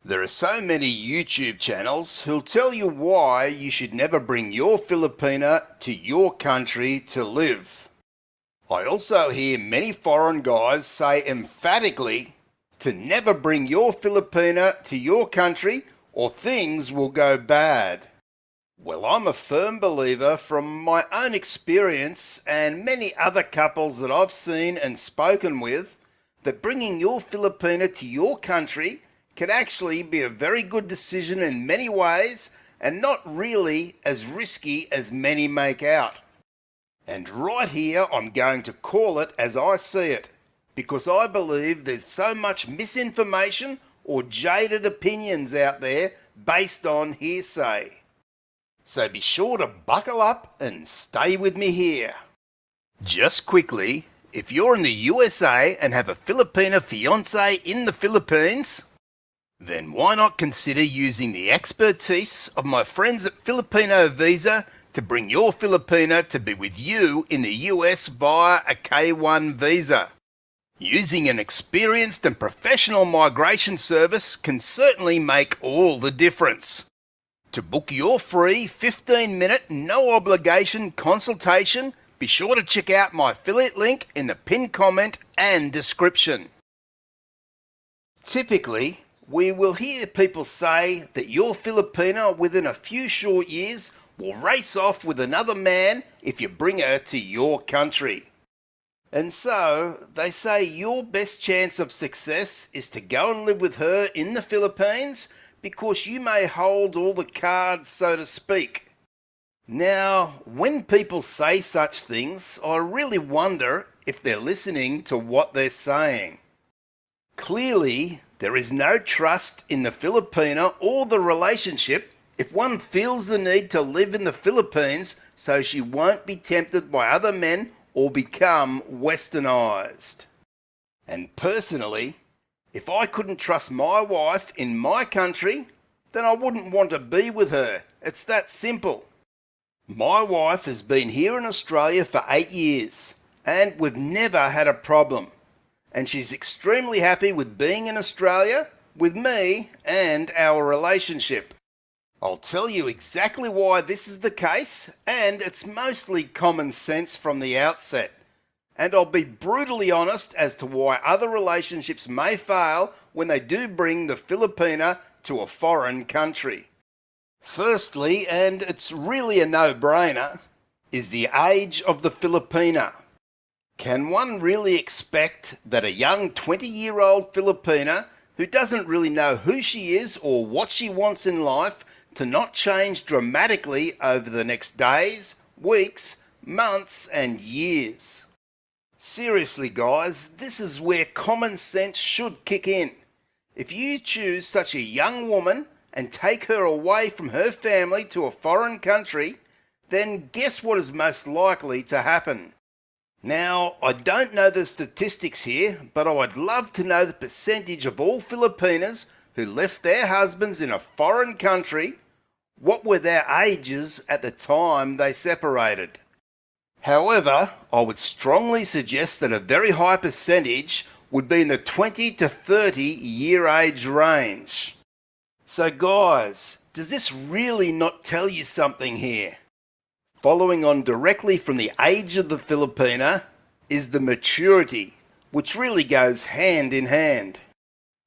There are so many YouTube channels who'll tell you why you should never bring your Filipina to your country to live. I also hear many foreign guys say emphatically to never bring your Filipina to your country or things will go bad. Well, I'm a firm believer from my own experience and many other couples that I've seen and spoken with that bringing your Filipina to your country can actually be a very good decision in many ways and not really as risky as many make out. And right here I'm going to call it as I see it, because I believe there's so much misinformation or jaded opinions out there based on hearsay. So be sure to buckle up and stay with me here. Just quickly, if you're in the USA and have a Filipina fiancé in the Philippines, then why not consider using the expertise of my friends at Filipino Visa to bring your Filipina to be with you in the US via a K1 visa. Using an experienced and professional migration service can certainly make all the difference. To book your free 15-minute no obligation consultation, be sure to check out my affiliate link in the pinned comment and description. Typically, we will hear people say that your Filipina within a few short years will race off with another man if you bring her to your country. And so they say your best chance of success is to go and live with her in the Philippines because you may hold all the cards, so to speak. Now, when people say such things, I really wonder if they're listening to what they're saying. Clearly, there is no trust in the Filipina or the relationship if one feels the need to live in the Philippines so she won't be tempted by other men or become westernized. And personally, if I couldn't trust my wife in my country, then I wouldn't want to be with her. It's that simple. My wife has been here in Australia for 8 years, and we've never had a problem. And she's extremely happy with being in Australia, with me, and our relationship. I'll tell you exactly why this is the case, and it's mostly common sense from the outset. And I'll be brutally honest as to why other relationships may fail when they do bring the Filipina to a foreign country. Firstly, and it's really a no-brainer, is the age of the Filipina. Can one really expect that a young 20-year-old Filipina who doesn't really know who she is or what she wants in life to not change dramatically over the next days, weeks, months and years? Seriously guys, this is where common sense should kick in. If you choose such a young woman and take her away from her family to a foreign country, then guess what is most likely to happen? Now, I don't know the statistics here, but I would love to know the percentage of all Filipinas who left their husbands in a foreign country. What were their ages at the time they separated? However, I would strongly suggest that a very high percentage would be in the 20 to 30 year age range. So guys, does this really not tell you something here? Following on directly from the age of the Filipina is the maturity, which really goes hand in hand.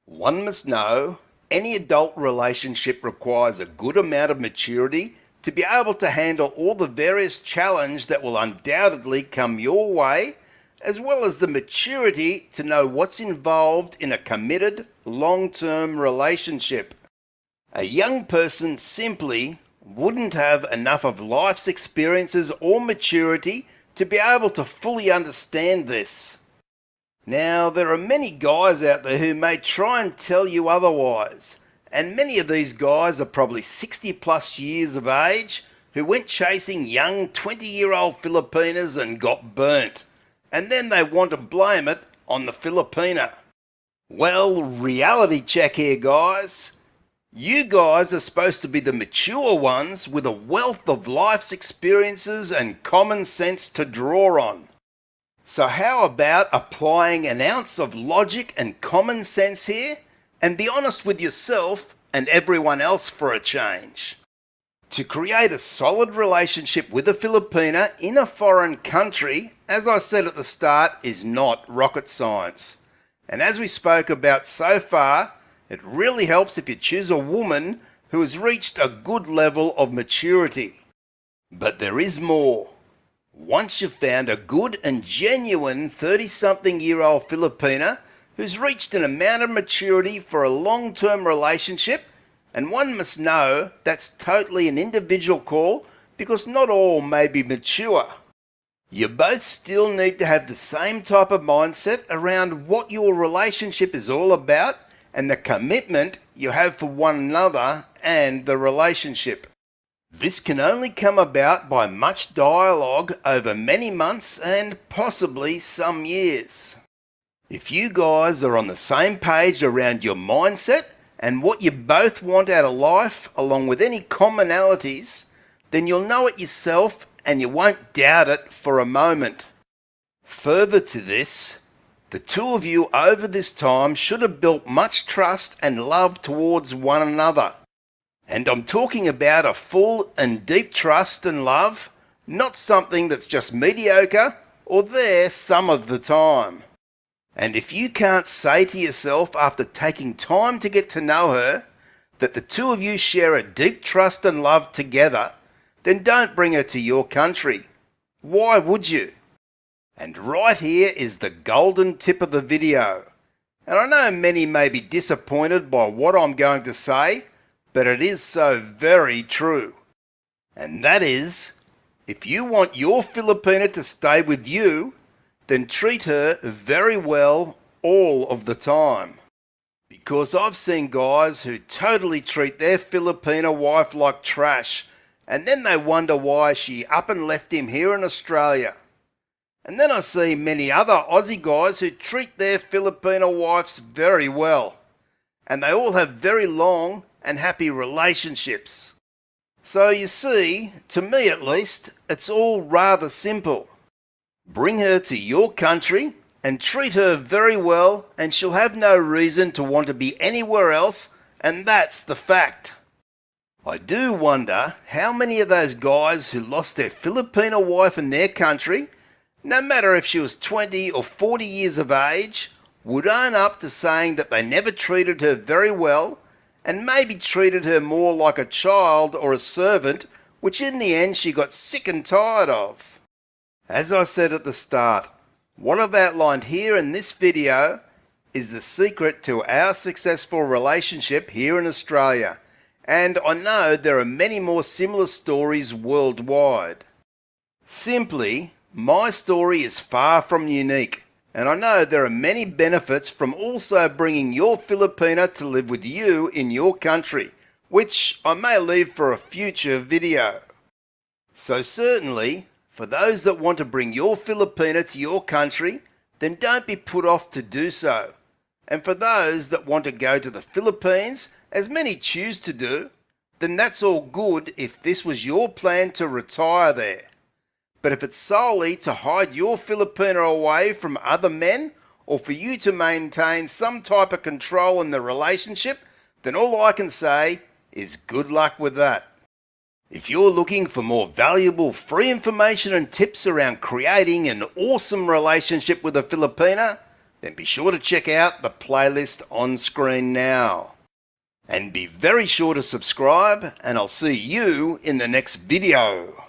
One must know any adult relationship requires a good amount of maturity to be able to handle all the various challenges that will undoubtedly come your way, as well as the maturity to know what's involved in a committed, long-term relationship. A young person simply wouldn't have enough of life's experiences or maturity to be able to fully understand this. Now, there are many guys out there who may try and tell you otherwise, and many of these guys are probably 60 plus years of age who went chasing young 20-year-old Filipinas and got burnt, and then they want to blame it on the Filipina. Well, reality check here guys. You guys are supposed to be the mature ones with a wealth of life's experiences and common sense to draw on. So how about applying an ounce of logic and common sense here and be honest with yourself and everyone else for a change. To create a solid relationship with a Filipina in a foreign country, as I said at the start, is not rocket science. And as we spoke about so far, it really helps if you choose a woman who has reached a good level of maturity. But there is more. Once you've found a good and genuine 30-something-year-old Filipina who's reached an amount of maturity for a long-term relationship, and one must know that's totally an individual call because not all may be mature. You both still need to have the same type of mindset around what your relationship is all about and the commitment you have for one another and the relationship. This can only come about by much dialogue over many months and possibly some years. If you guys are on the same page around your mindset and what you both want out of life, along with any commonalities, then you'll know it yourself and you won't doubt it for a moment. Further to this, the two of you over this time should have built much trust and love towards one another. And I'm talking about a full and deep trust and love, not something that's just mediocre or there some of the time. And if you can't say to yourself after taking time to get to know her that the two of you share a deep trust and love together, then don't bring her to your country. Why would you? And right here is the golden tip of the video. And I know many may be disappointed by what I'm going to say, but it is so very true. And that is, if you want your Filipina to stay with you, then treat her very well all of the time. Because I've seen guys who totally treat their Filipina wife like trash, and then they wonder why she up and left him here in Australia. And then I see many other Aussie guys who treat their Filipina wives very well, and they all have very long and happy relationships. So you see, to me at least, it's all rather simple. Bring her to your country and treat her very well, and she'll have no reason to want to be anywhere else, and that's the fact. I do wonder how many of those guys who lost their Filipina wife in their country, no matter if she was 20 or 40 years of age, would own up to saying that they never treated her very well and maybe treated her more like a child or a servant, which in the end she got sick and tired of. As I said at the start, what I've outlined here in this video is the secret to our successful relationship here in Australia, and I know there are many more similar stories worldwide. Simply, my story is far from unique, and I know there are many benefits from also bringing your Filipina to live with you in your country, which I may leave for a future video. So certainly, for those that want to bring your Filipina to your country, then don't be put off to do so. And for those that want to go to the Philippines, as many choose to do, then that's all good if this was your plan to retire there. But if it's solely to hide your Filipina away from other men, or for you to maintain some type of control in the relationship, then all I can say is good luck with that. If you're looking for more valuable free information and tips around creating an awesome relationship with a Filipina, then be sure to check out the playlist on screen now. And be very sure to subscribe, and I'll see you in the next video.